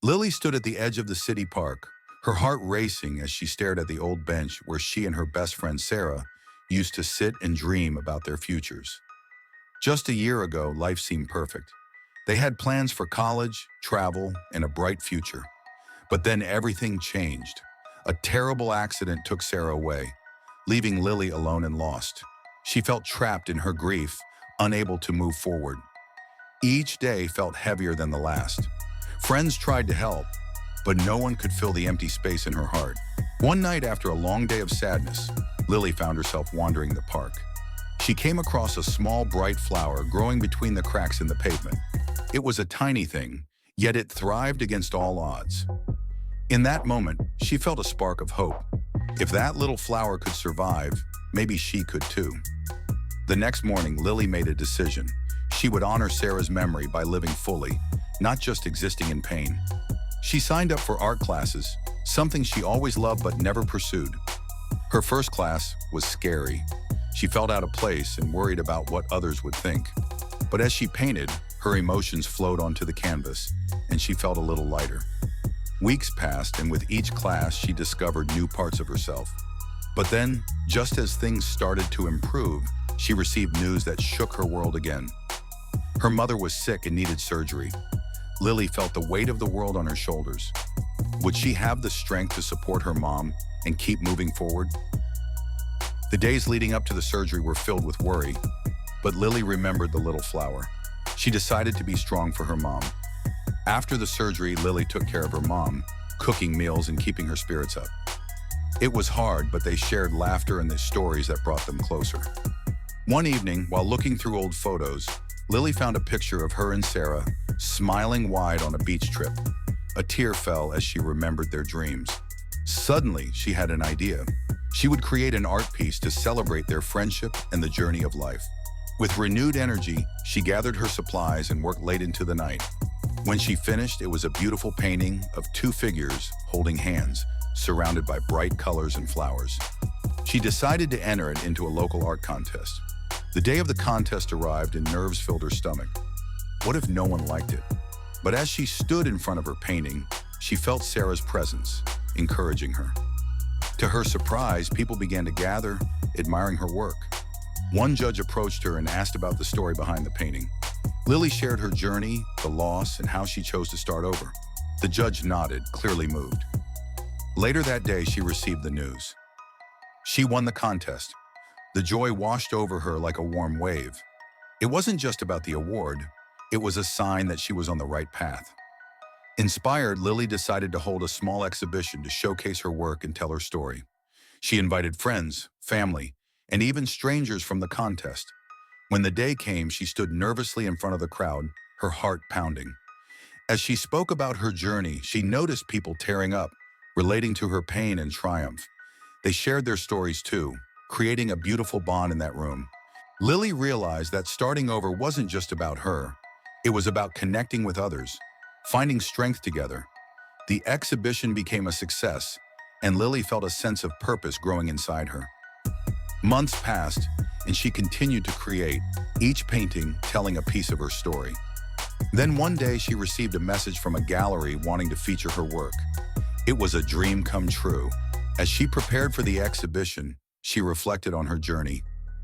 Lily stood at the edge of the city park, her heart racing as she stared at the old bench where she and her best friend Sarah used to sit and dream about their futures. Just a year ago, life seemed perfect. They had plans for college, travel, and a bright future. But then everything changed. A terrible accident took Sarah away, leaving Lily alone and lost. She felt trapped in her grief, unable to move forward. Each day felt heavier than the last. Friends tried to help, but no one could fill the empty space in her heart. One night after a long day of sadness, Lily found herself wandering the park. She came across a small, bright flower growing between the cracks in the pavement. It was a tiny thing, yet it thrived against all odds. In that moment, she felt a spark of hope. If that little flower could survive, maybe she could too. The next morning, Lily made a decision. She would honor Sarah's memory by living fully, not just existing in pain. She signed up for art classes, something she always loved but never pursued. Her first class was scary. She felt out of place and worried about what others would think. But as she painted, her emotions flowed onto the canvas, and she felt a little lighter. Weeks passed, and with each class, she discovered new parts of herself. But then, just as things started to improve, she received news that shook her world again. Her mother was sick and needed surgery. Lily felt the weight of the world on her shoulders. Would she have the strength to support her mom and keep moving forward? The days leading up to the surgery were filled with worry, but Lily remembered the little flower. She decided to be strong for her mom. After the surgery, Lily took care of her mom, cooking meals and keeping her spirits up. It was hard, but they shared laughter and the stories that brought them closer. One evening, while looking through old photos, Lily found a picture of her and Sarah, smiling wide on a beach trip. A tear fell as she remembered their dreams. Suddenly, she had an idea. She would create an art piece to celebrate their friendship and the journey of life. With renewed energy, she gathered her supplies and worked late into the night. When she finished, it was a beautiful painting of two figures holding hands, surrounded by bright colors and flowers. She decided to enter it into a local art contest. The day of the contest arrived and nerves filled her stomach. What if no one liked it? But as she stood in front of her painting, she felt Sarah's presence, encouraging her. To her surprise, people began to gather, admiring her work. One judge approached her and asked about the story behind the painting. Lily shared her journey, the loss, and how she chose to start over. The judge nodded, clearly moved. Later that day, she received the news. She won the contest. The joy washed over her like a warm wave. It wasn't just about the award. It was a sign that she was on the right path. Inspired, Lily decided to hold a small exhibition to showcase her work and tell her story. She invited friends, family, and even strangers from the contest. When the day came, she stood nervously in front of the crowd, her heart pounding. As she spoke about her journey, she noticed people tearing up, relating to her pain and triumph. They shared their stories too, creating a beautiful bond in that room. Lily realized that starting over wasn't just about her. It was about connecting with others, finding strength together. The exhibition became a success, and Lily felt a sense of purpose growing inside her. Months passed, and she continued to create, each painting telling a piece of her story. Then one day she received a message from a gallery wanting to feature her work. It was a dream come true. As she prepared for the exhibition, she reflected on her journey,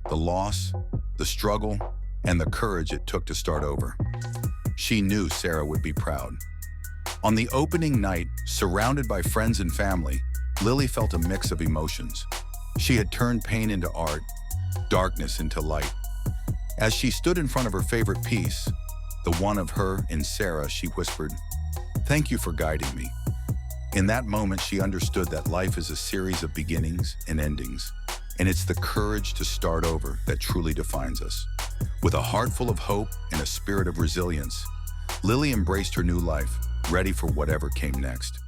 the loss, the struggle, and the courage it took to start over. She knew Sarah would be proud. On the opening night, surrounded by friends and family, Lily felt a mix of emotions. She had turned pain into art, darkness into light. As she stood in front of her favorite piece, the one of her and Sarah, she whispered, "Thank you for guiding me." In that moment, she understood that life is a series of beginnings and endings, and it's the courage to start over that truly defines us. With a heart full of hope and a spirit of resilience, Lily embraced her new life, ready for whatever came next.